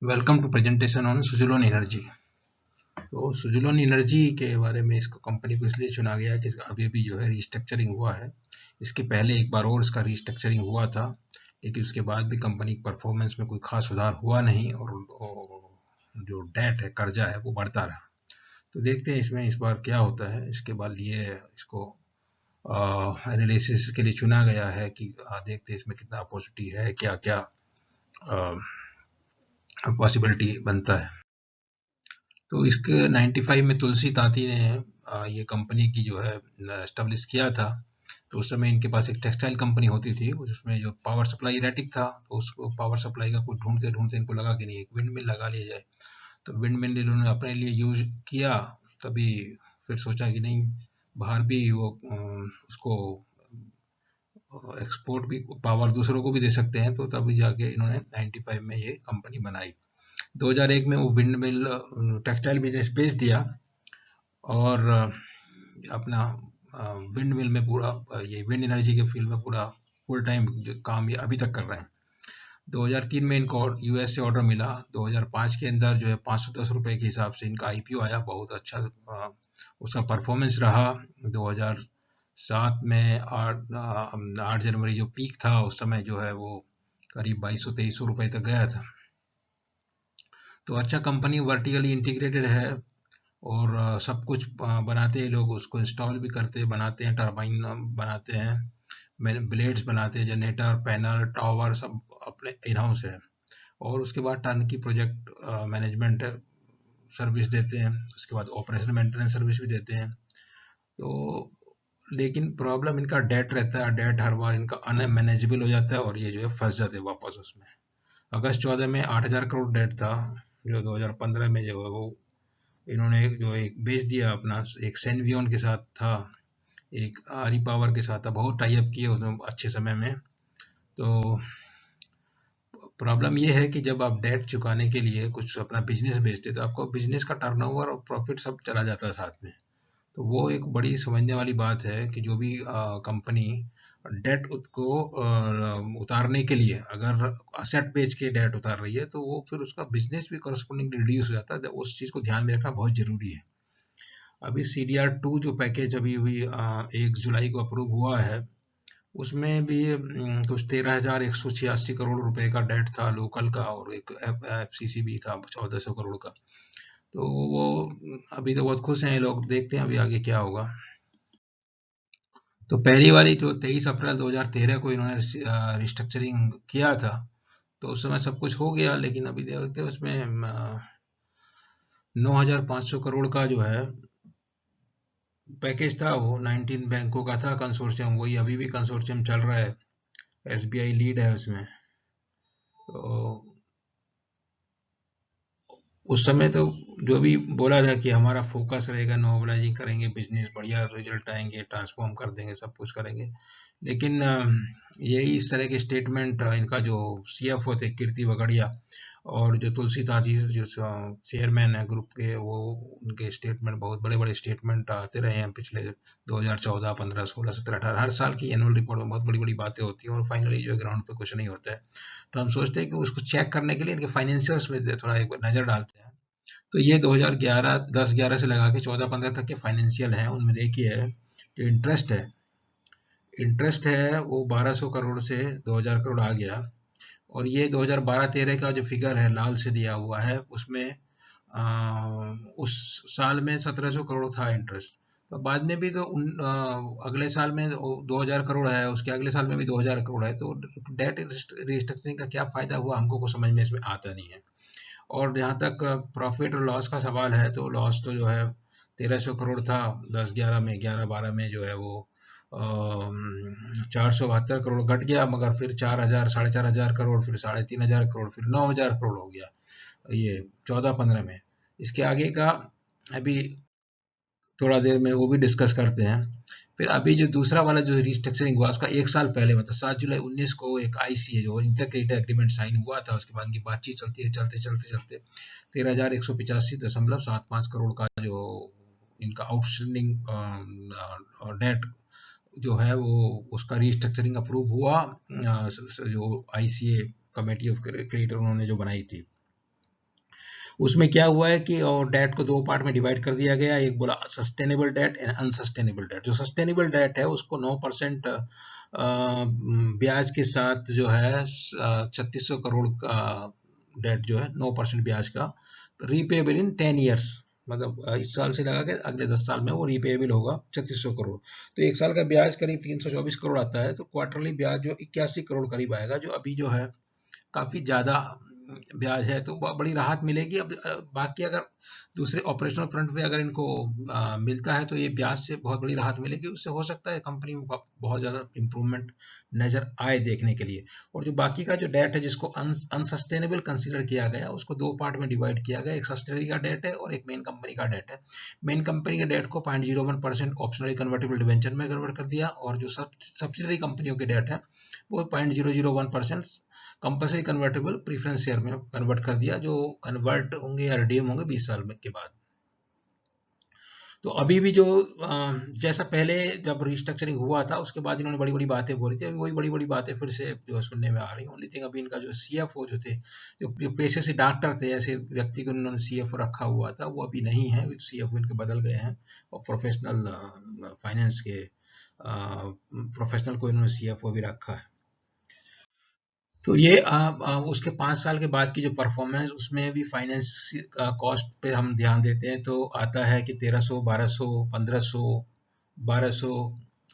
Welcome to presentation on Suzlon energy. तो Suzlon energy के बारे में इसको कंपनी को इसलिए चुना गया कि इसका अभी जो है रिस्ट्रक्चरिंग हुआ है। इसके पहले एक बार और इसका रिस्ट्रक्चरिंग हुआ था, लेकिन उसके बाद भी कंपनी की परफॉर्मेंस में कोई खास सुधार हुआ नहीं और जो डेट है, कर्जा है, वो बढ़ता रहा। तो देखते हैं इसमें इस बार क्या होता है। इसके बाद लिए इसको एनालिसिस के लिए चुना गया है कि देखते हैं इसमें कितना अपॉर्चुनिटी है, क्या क्या पॉसिबिलिटी बनता है। तो इसके 95 में तुलसी तांती ने ये कंपनी की जो है एस्टेब्लिश किया था। तो उस समय इनके पास एक टेक्सटाइल कंपनी होती थी, उसमें जो पावर सप्लाई रेटिक था, तो उसको पावर सप्लाई का कुछ ढूंढते ढूंढते इनको लगा कि नहीं, एक विंड मिल लगा लिया जाए। तो विंड मिल इन्होंने अपने लिए यूज किया। तभी फिर सोचा कि नहीं, बाहर भी वो उसको एक्सपोर्ट भी, पावर दूसरों को भी दे सकते हैं। तो तभी जाके इन्होंने 95 में ये कंपनी बनाई। 2001 में वो विंड मिल टेक्सटाइल बिजनेस बेच दिया और अपना विंड मिल में पूरा ये विंड एनर्जी के फील्ड में पूरा फुल टाइम काम ये अभी तक कर रहे हैं। 2003 में इनको यूएस से ऑर्डर मिला। 2005 के अंदर जो है 510 रुपए के हिसाब से इनका आईपीओ आया। बहुत अच्छा उसका परफॉर्मेंस रहा। 2007 में 8 जनवरी जो पीक था, उस समय जो है वो करीब 2200-2300 रुपए तक गया था। तो अच्छा, कंपनी वर्टिकली इंटीग्रेटेड है और सब कुछ बनाते हैं लोग, उसको इंस्टॉल भी करते हैं, बनाते हैं, टरबाइन बनाते हैं, ब्लेड्स बनाते हैं, जनरेटर, पैनल, टावर सब अपने इन हाउस है। और उसके बाद टर्नकी प्रोजेक्ट मैनेजमेंट सर्विस देते हैं। उसके बाद ऑपरेशन मेंटेनेंस सर्विस भी देते हैं। तो लेकिन प्रॉब्लम इनका डेट रहता है। डेट हर बार इनका अनमैनेजेबल हो जाता है और ये जो है फंस जाते हैं वापस उसमें। अगस्त 14 में 8000 करोड़ डेट था, जो 2015 में जो है वो इन्होंने जो एक बेच दिया अपना, एक सेनवियन के साथ था, एक आरी पावर के साथ था, बहुत टाई अप किए उसमें अच्छे समय में। तो प्रॉब्लम ये है कि जब आप डेट चुकाने के लिए कुछ अपना बिजनेस बेचते तो आपको बिजनेस का टर्नओवर और प्रॉफिट सब चला जाता है साथ में। तो वो एक बड़ी समझने वाली बात है कि जो भी कंपनी डेट को उतारने के लिए अगर असेट बेच के डेट उतार रही है, तो वो फिर उसका बिजनेस भी करस्पॉन्डिंग रिड्यूस हो जाता है। उस चीज़ को ध्यान में रखना बहुत जरूरी है। अभी CDR2 जो पैकेज अभी 1 जुलाई को अप्रूव हुआ है, उसमें भी कुछ 13,186 करोड़ रुपए का डेट था लोकल का, और एक FCC भी था 1400 करोड़ का। तो वो अभी तो बहुत खुश हैं ये लोग, देखते हैं अभी आगे क्या होगा। तो पहली वाली जो 23 अप्रैल 2013 को इन्होंने रिस्ट्रक्चरिंग किया था, तो उस समय सब कुछ हो गया। लेकिन अभी देखते हैं उसमें 9,500 करोड़ का जो है पैकेज था, वो 19 बैंकों का था कंसोर्शियम। वही अभी भी कंसोर्शियम चल रहा है, SBI लीड है उसमें। तो उस समय तो जो भी बोला था कि हमारा फोकस रहेगा, नॉर्मलाइजिंग करेंगे, बिजनेस बढ़िया रिजल्ट आएंगे, ट्रांसफॉर्म कर देंगे, सब कुछ करेंगे। लेकिन यही इस तरह के स्टेटमेंट इनका जो CFO थे कीर्ति वगड़िया, और जो तुलसी ताजी जो चेयरमैन है ग्रुप के, वो उनके स्टेटमेंट, बहुत बड़े बड़े स्टेटमेंट आते रहे हैं पिछले 2014, 15, 16, 17, 18, हर साल की एनुअल रिपोर्ट में बहुत बड़ी बड़ी बातें होती हैं और फाइनली जो ग्राउंड पे कुछ नहीं होता है। तो हम सोचते हैं कि उसको चेक करने के लिए इनके फाइनेंशियल्स में थोड़ा एक बार नजर डालते हैं। तो ये 2011, 10-11 से लगा के 14-15 तक के फाइनेंशियल हैं। उनमें देखिए जो इंटरेस्ट है वो 1200 करोड़ से 2000 करोड़ आ गया। और ये 2012-13 का जो फिगर है लाल से दिया हुआ है, उसमें उस साल में 1700 करोड़ था इंटरेस्ट। तो बाद में भी तो अगले साल में 2000 करोड़ है, उसके अगले साल में भी 2000 करोड़ है। तो डेट रिस्ट्रक्चरिंग का क्या फायदा हुआ, हमको को समझ में इसमें आता नहीं है। और जहाँ तक प्रॉफिट और लॉस का सवाल है, तो लॉस तो जो है 1300 करोड़ था 10-11 में, 11-12 में जो है वो 472 करोड़ घट गया, मगर फिर 4000, 4500 करोड़, फिर 3500 करोड़, फिर 9000 करोड़ हो गया ये 14-15 में। इसके आगे का अभी थोड़ा देर में वो भी डिस्कस करते हैं। फिर अभी जो दूसरा वाला जो रिस्ट्रक्चरिंग हुआ, उसका एक साल पहले, मतलब 7 जुलाई 19 को एक ICA जो इंटरक्रेडिट एग्रीमेंट साइन हुआ था, उसके बाद की बातचीत चलती है, चलते चलते चलते 13,185.75 करोड़ का जो इनका आउटस्टैंडिंग डेट जो है वो, उसका रिस्ट्रक्चरिंग अप्रूव हुआ। जो ICA कमेटी ऑफ क्रेडिटर उन्होंने जो बनाई थी, उसमें क्या हुआ है कि और डेट को दो पार्ट में डिवाइड कर दिया गया। एक बोला sustainable debt and unsustainable debt. जो सस्टेनेबल डेट है उसको 9% ब्याज के साथ जो है 3600 करोड़ का डेट जो है 9% ब्याज का रीपेबल इन 10 ईयर्स, मतलब इस साल से लगा के अगले 10 साल में वो रीपेबल होगा 3600 करोड़। तो एक साल का ब्याज करीब 324 करोड़ आता है। तो क्वार्टरली ब्याज जो 81 करोड़ करीब आएगा, जो अभी जो है काफी ज्यादा ब्याज है। तो बड़ी राहत मिलेगी। अब बाकी अगर दूसरे ऑपरेशनल फ्रंट पे अगर इनको मिलता है तो ये ब्याज से बहुत बड़ी राहत मिलेगी। उससे हो सकता है कंपनी में बहुत ज्यादा इंप्रूवमेंट नजर आए देखने के लिए। और जो बाकी का जो डेट है जिसको अनसस्टेनेबल कंसीडर किया गया, उसको दो पार्ट में डिवाइड किया गया। एक सस्टेनरी का डेट है और एक मेन कंपनी का डेट है। मेन कंपनी के डेट को 0.01% ऑप्शनली कन्वर्टेबल डिवेंचर में कन्वर्ट कर दिया, और जो सब्सिडरी कंपनियों के डेट है वो 0.001% कंपल्सरी कन्वर्टेबल प्रीफरेंस शेयर में कन्वर्ट कर दिया, जो कन्वर्ट होंगे या रिडीम होंगे 20 साल के बाद। तो अभी भी जो जैसा पहले जब रिस्ट्रक्चरिंग हुआ था उसके बाद इन्होंने बड़ी बड़ी बातें बोली थी, अभी वही बड़ी बड़ी बातें फिर से जो सुनने में आ रही। ओनली थिंग अभी इनका जो सीएफओ जो थे, जो पेशे से डॉक्टर थे, ऐसे व्यक्ति को इन्होंने सीएफओ रखा हुआ था, वो अभी नहीं है। सीएफओ इनके बदल गए हैं और प्रोफेशनल फाइनेंस के प्रोफेशनल को इन्होंने सीएफओ भी रखा है। तो ये उसके 5 साल के बाद की जो परफॉर्मेंस, उसमें भी फाइनेंस कॉस्ट पे हम ध्यान देते हैं तो आता है कि 1300, 1200, 1500, 1200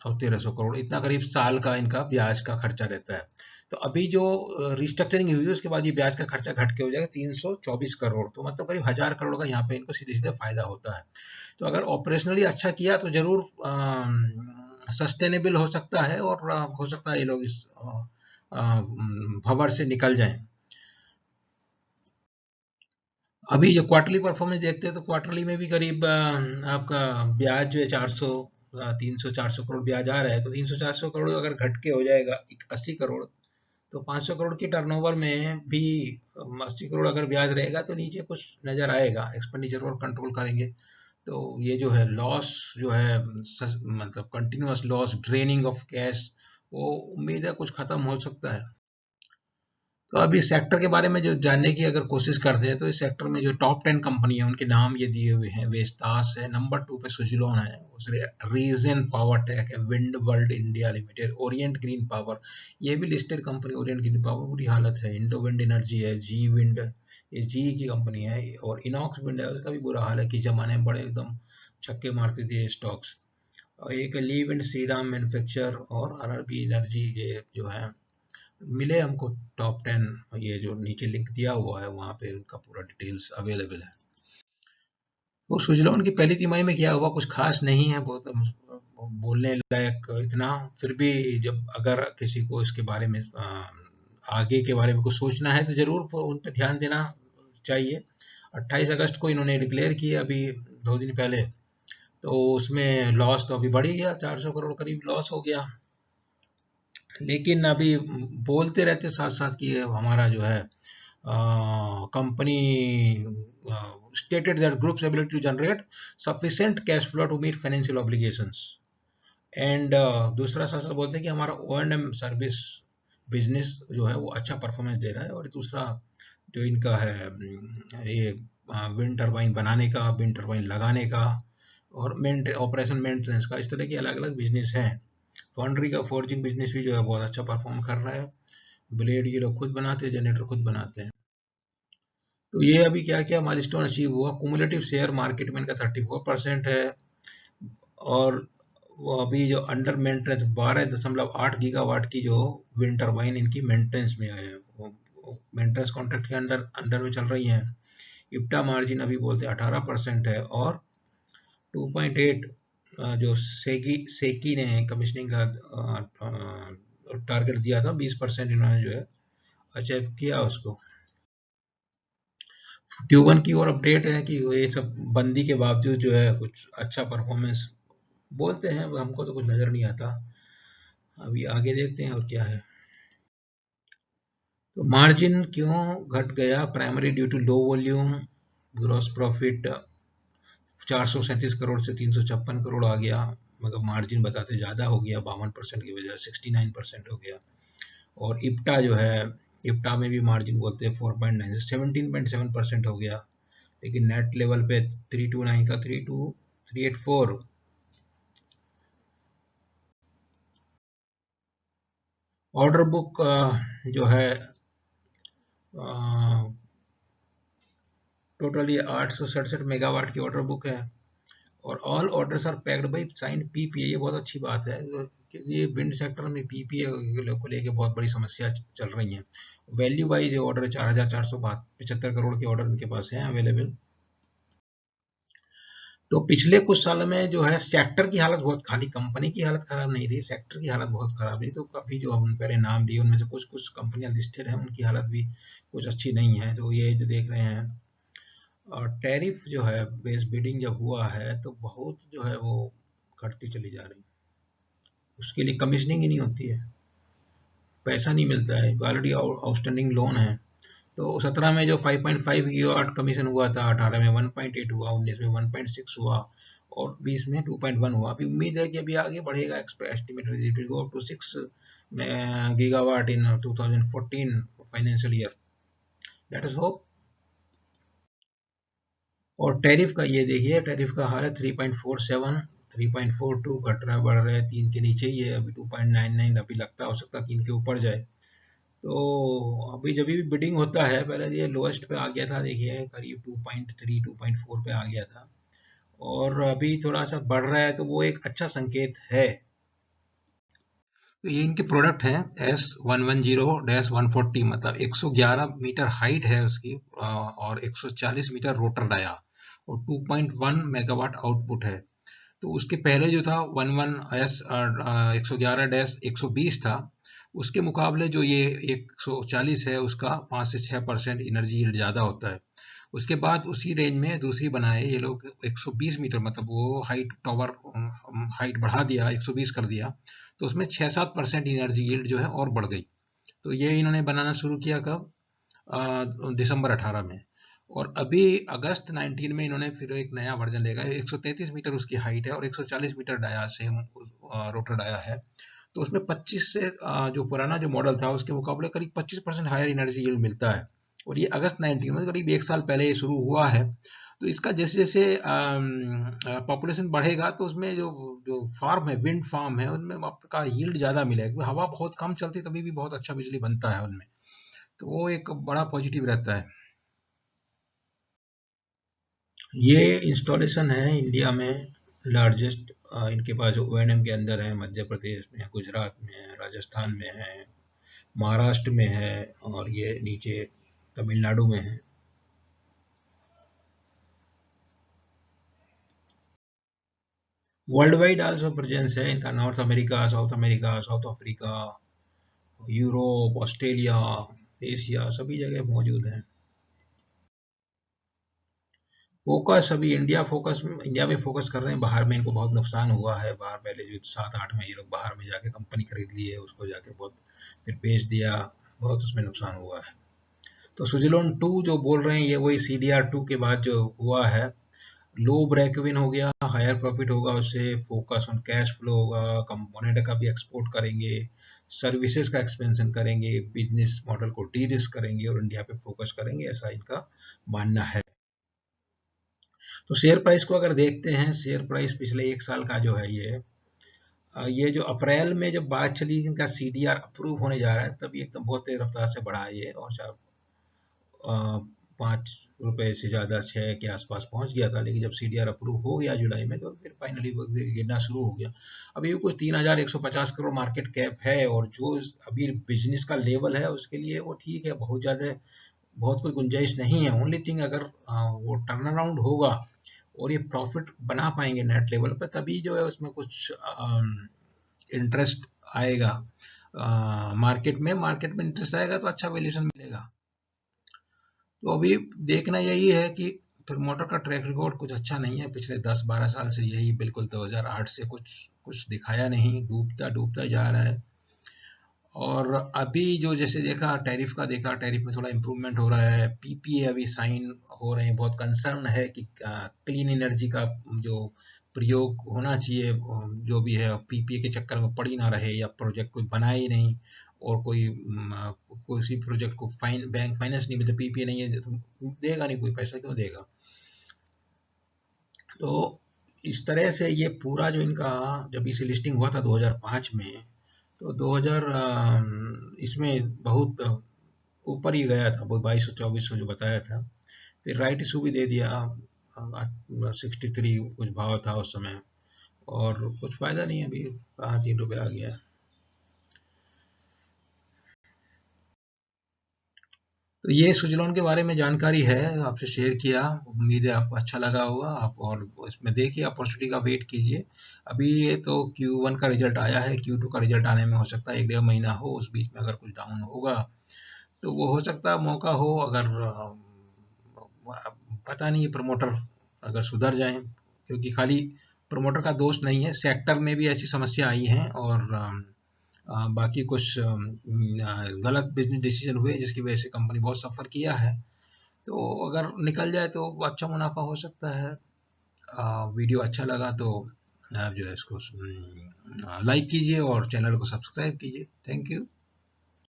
और 1300 करोड़, इतना करीब साल का इनका ब्याज का खर्चा रहता है। तो अभी जो रिस्ट्रक्चरिंग हुई है उसके बाद ये ब्याज का खर्चा घट के हो जाएगा 324 करोड़। तो मतलब करीब 1000 करोड़ का यहाँ पे इनको सीधे सीधे फायदा होता है। तो अगर ऑपरेशनली अच्छा किया तो जरूर सस्टेनेबल हो सकता है, और हो सकता है ये लोग इस भंवर से निकल जाएं। अभी जो क्वार्टरली परफॉर्मेंस देखते हैं तो क्वार्टरली में भी करीब आपका ब्याज जो है 400, 300, 400 करोड़ ब्याज आ रहा है। तो 300, 400 करोड़ अगर घट के हो जाएगा 80 करोड़, तो 500 करोड़ की टर्नओवर में भी 80 करोड़ अगर ब्याज रहेगा तो नीचे कुछ नजर आएगा। एक्सपेंडिचर और कंट्रोल करेंगे तो ये जो है लॉस जो है मतलब continuous loss, draining of cash, वो उम्मीद है कुछ खत्म हो सकता है। तो अभी सेक्टर के बारे में जो जानने की अगर कोशिश करते हैं तो इस सेक्टर में जो टॉप 10 कंपनी है उनके नाम ये दिए हुए हैं। वेस्टास है, नंबर 2 पे सुजुलॉन है, दूसरे रीजन पावर टेक है, wind world India limited, Orient green power, ये भी listed company. Orient green power बुरी हालत है। इंडो विंड एनर्जी है, जी विंड, ये जी की कंपनी है, और इनॉक्स विंड है, उसका भी बुरा हाल है कि जमाने में बड़े एकदम छक्के मारते थे स्टॉक्स। और एक ली विंड श्रीराम मैन्युफैक्चर और आरआरबी एनर्जी, ये जो है मिले हमको टॉप 10। ये जो नीचे लिंक दिया हुआ है वहां पे उनका पूरा डिटेल्स अवेलेबल है। तो सुजलॉन की पहली तिमाही में क्या हुआ, कुछ खास नहीं है बहुत बोलने लायक इतना। फिर भी जब अगर किसी को इसके बारे में आगे के बारे में कुछ सोचना है तो जरूर उन पर ध्यान देना चाहिए। 28 अगस्त को इन्होंने डिक्लेयर किया अभी 2 दिन पहले, तो उसमें लॉस तो अभी बढ़ ही गया, 400 करोड़ करीब लॉस हो गया। लेकिन अभी बोलते रहते साथ साथ कि हमारा जो है company stated that group's ability to generate sufficient cash flow to meet financial obligations, and दूसरा साथ साथ बोलते हैं कि हमारा O&M सर्विस बिजनेस जो है वो अच्छा परफॉर्मेंस दे रहा है। और दूसरा जो इनका है ये विंड टरबाइन बनाने का, विंड टरबाइन लगाने का, और ऑपरेशन मेंटेनेंस का, इस तरह के अलग अलग बिजनेस हैं। फाउंड्री का फोर्जिंग बिजनेस भी जो है बहुत अच्छा परफॉर्म कर रहा है। ब्लेड ये लोग खुद बनाते हैं, जनरेटर खुद बनाते हैं। तो ये अभी क्या क्या माइलस्टोन अचीव हुआ, कुमुलेटिव शेयर मार्केट में इनका 34% है, और वो अभी जो अंडर मेंटेनेंस 12.8 गीगावाट की जो विंड टरबाइन इनकी मेंटेनेंस में है, मेंटेनेंस कॉन्ट्रैक्ट के अंडर अंडर में चल रही हैं। इप्टा मार्जिन अभी बोलते 18% है, और 2.8 जो सेकी ने कमीशनिंग का टारगेट दिया था 20% इन्होंने जो है अचीव किया उसको। Q1 की और अपडेट है कि ये सब बंदी के बावजूद जो है कुछ अच्छा परफॉर्मेंस बोलते हैं, हमको तो कुछ नजर नहीं आता। अभी आगे देखते हैं और क्या है। तो मार्जिन क्यों घट गया, primary due to low volume, gross profit 437 crore से 356 करोड़ आ गया, मगर मार्जिन बताते ज्यादा हो गया, 52% की वजह 69% हो गया। और इप्टा जो है, इप्टा में भी मार्जिन बोलते हैं 4.9 से 17.7% हो गया। लेकिन नेट लेवल पे 329 का 32384। ऑर्डर बुक जो है टोटली 867 मेगावाट की ऑर्डर बुक है, और all orders are backed by signed PPA. ये बहुत अच्छी बात है, ये विंड सेक्टर में पीपीए को लेके बहुत बड़ी समस्या चल रही है। वैल्यू वाइज ये ऑर्डर 4475 करोड़ के ऑर्डर इनके पास हैं अवेलेबल। तो पिछले कुछ सालों में जो है सेक्टर की हालत बहुत, खाली कंपनी की हालत खराब नहीं रही, सेक्टर की हालत बहुत खराब रही। तो काफी जो हम पहले नाम लिए उनमें से कुछ कुछ कंपनियां लिस्टेड हैं, उनकी हालत भी कुछ अच्छी नहीं है। तो ये जो देख रहे हैं, और टैरिफ जो है बेस बिडिंग जब हुआ है तो बहुत जो है वो घटती चली जा रही, उसके लिए कमीशनिंग ही नहीं होती है, पैसा नहीं मिलता है, ऑलरेडी आउटस्टैंडिंग लोन है। तो 17 में जो 5.5 गीगावाट कमीशन हुआ था, 18 में 1.8 हुआ, 19 में 1.6 हुआ, और 20 में 2.1 हुआ। अभी उम्मीद है कि अभी आगे बढ़ेगा, estimated it will go up to 6 gigawatt in 2014 financial year, that is hope. और टैरिफ का ये देखिए, टैरिफ का हाल है 3.47, 3.42 घट रहा बढ़ रहा है, 3 के नीचे ही है अभी, 2.99, अभी लगता हो सकता है 3 के ऊपर जाए। तो अभी जब भी बिडिंग होता है, पहले ये लोएस्ट पे आ गया था, देखिए करीब 2.3 2.4 पे आ गया था, और अभी थोड़ा सा बढ़ रहा है, तो वो एक अच्छा संकेत है। तो ये इनके प्रोडक्ट हैं S110-140, मतलब 111 मीटर हाइट है उसकी, और 140 मीटर रोटर डाया, और 2.1 मेगावाट आउटपुट है। तो उसके पहले जो था 11S 111-120 था, उसके मुकाबले जो ये 140 है उसका 5 से 6% एनर्जी यील्ड ज़्यादा होता है। उसके बाद उसी रेंज में दूसरी बनाए ये लोग 120 मीटर, मतलब वो हाइट टावर हाइट बढ़ा दिया, 120 कर दिया, तो उसमें 6-7% एनर्जी यील्ड जो है और बढ़ गई। तो ये इन्होंने बनाना शुरू किया कब? दिसंबर 18 में, और अभी अगस्त 19 में इन्होंने फिर एक नया वर्जन लेगा, 133 मीटर उसकी हाइट है, और 140 मीटर डाया से रोटर डाया है। तो उसमें 25 से जो पुराना जो मॉडल था उसके मुकाबले करीब 25% हायर एनर्जी यील्ड मिलता है, और ये अगस्त 19 में, करीब 1 साल पहले ये शुरू हुआ है। तो इसका जैसे जैसे पॉपुलेशन बढ़ेगा, तो उसमें जो जो फार्म है, विंड फार्म है, उनमें आपका यील्ड ज़्यादा मिलेगा, क्योंकि हवा बहुत कम चलती तभी भी बहुत अच्छा बिजली बनता है उनमें। तो वो एक बड़ा पॉजिटिव रहता है। ये इंस्टॉलेशन है इंडिया में लार्जेस्ट, इनके पास जो ओएनएम के अंदर है, मध्य प्रदेश में है, गुजरात में है, राजस्थान में है, महाराष्ट्र में है, और ये नीचे तमिलनाडु में है। वर्ल्ड वाइड आल्सो प्रेजेंस है इनका, north America, south Africa, Europe, Australia, Asia, सभी जगह मौजूद है। फोकस अभी इंडिया में फोकस कर रहे हैं, बाहर में इनको बहुत नुकसान हुआ है। बाहर पहले जो 7-8 में ये लोग बाहर में जाके कंपनी खरीद लिए, उसको जाके बहुत फिर बेच दिया, बहुत उसमें नुकसान हुआ है। तो सुजलोन 2 जो बोल रहे हैं, ये वही CDR2 के बाद जो हुआ है, लो ब्रेक इवन हो गया, हायर प्रॉफिट होगा उससे, फोकस ऑन कैश फ्लो होगा, कंपोनेंट का भी एक्सपोर्ट करेंगे, सर्विसेज का एक्सपेंशन करेंगे, बिजनेस मॉडल को डी रिस्क करेंगे, और इंडिया पे फोकस करेंगे, ऐसा इनका मानना है। तो शेयर प्राइस को अगर देखते हैं, शेयर प्राइस पिछले 1 साल का जो है, ये जो अप्रैल में जब बात चली इनका CDR अप्रूव होने जा रहा है, तब ये एकदम बहुत तेज रफ्तार से बढ़ा है ये, और 5 रुपए से ज़्यादा 6 के आसपास पहुंच गया था। लेकिन जब CDR अप्रूव हो गया जुलाई में, तो फिर फाइनली वो गिरना शुरू हो गया। अभी कुछ 3150 करोड़ मार्केट कैप है, और जो अभी बिजनेस का लेवल है उसके लिए वो ठीक है, बहुत ज़्यादा बहुत कोई गुंजाइश नहीं है। ओनली थिंग, अगर वो टर्न अराउंड होगा और ये प्रॉफिट बना पाएंगे नेट लेवल पर, तभी जो है उसमें कुछ इंटरेस्ट आएगा मार्केट में इंटरेस्ट आएगा तो अच्छा वैल्यूएशन मिलेगा। तो अभी देखना यही है कि प्रमोटर का ट्रैक रिकॉर्ड कुछ अच्छा नहीं है, पिछले 10-12 साल से यही बिल्कुल 2008 से कुछ कुछ दिखाया नहीं, डूबता डूबता जा रहा है। और अभी जो जैसे देखा टैरिफ का, देखा टैरिफ में थोड़ा इम्प्रूवमेंट हो रहा है, पीपीए अभी साइन हो रहे हैं, बहुत कंसर्न है कि क्लीन एनर्जी का जो प्रयोग होना चाहिए, जो भी है पीपीए के चक्कर में पड़ी ना रहे, या प्रोजेक्ट कोई बनाए ही नहीं, और कोई सी प्रोजेक्ट को बैंक फाइनेंस नहीं मिलता, पीपीए नहीं है तो देगा नहीं, कोई पैसा क्यों देगा। तो इस तरह से ये पूरा जो इनका, जब इसे लिस्टिंग हुआ था 2005 में, तो 2000 इसमें बहुत ऊपर ही गया था, बहुत 2200-2400 जो बताया था। फिर राइट इशू भी दे दिया, 63 कुछ भाव था उस समय, और कुछ फायदा नहीं है, अभी कहाँ 3 रुपये आ गया। तो ये सुजलॉन के बारे में जानकारी है, आपसे शेयर किया। उम्मीद है आपको अच्छा लगा होगा। आप और इसमें देखिए, अपॉर्चुनिटी का वेट कीजिए। अभी ये तो Q1 का रिजल्ट आया है, Q2 का रिजल्ट आने में हो सकता है 1-1.5 महीना हो, उस बीच में अगर कुछ डाउन होगा तो वो हो सकता है मौका हो। अगर पता नहीं, प्रमोटर अगर सुधर जाए, क्योंकि खाली प्रमोटर का दोष नहीं है, सेक्टर में भी ऐसी समस्या आई है, और बाकी कुछ गलत बिजनेस डिसीजन हुए जिसकी वजह से कंपनी बहुत सफ़र किया है। तो अगर निकल जाए तो अच्छा मुनाफा हो सकता है। वीडियो अच्छा लगा तो आप जो है इसको लाइक कीजिए और चैनल को सब्सक्राइब कीजिए। Thank you.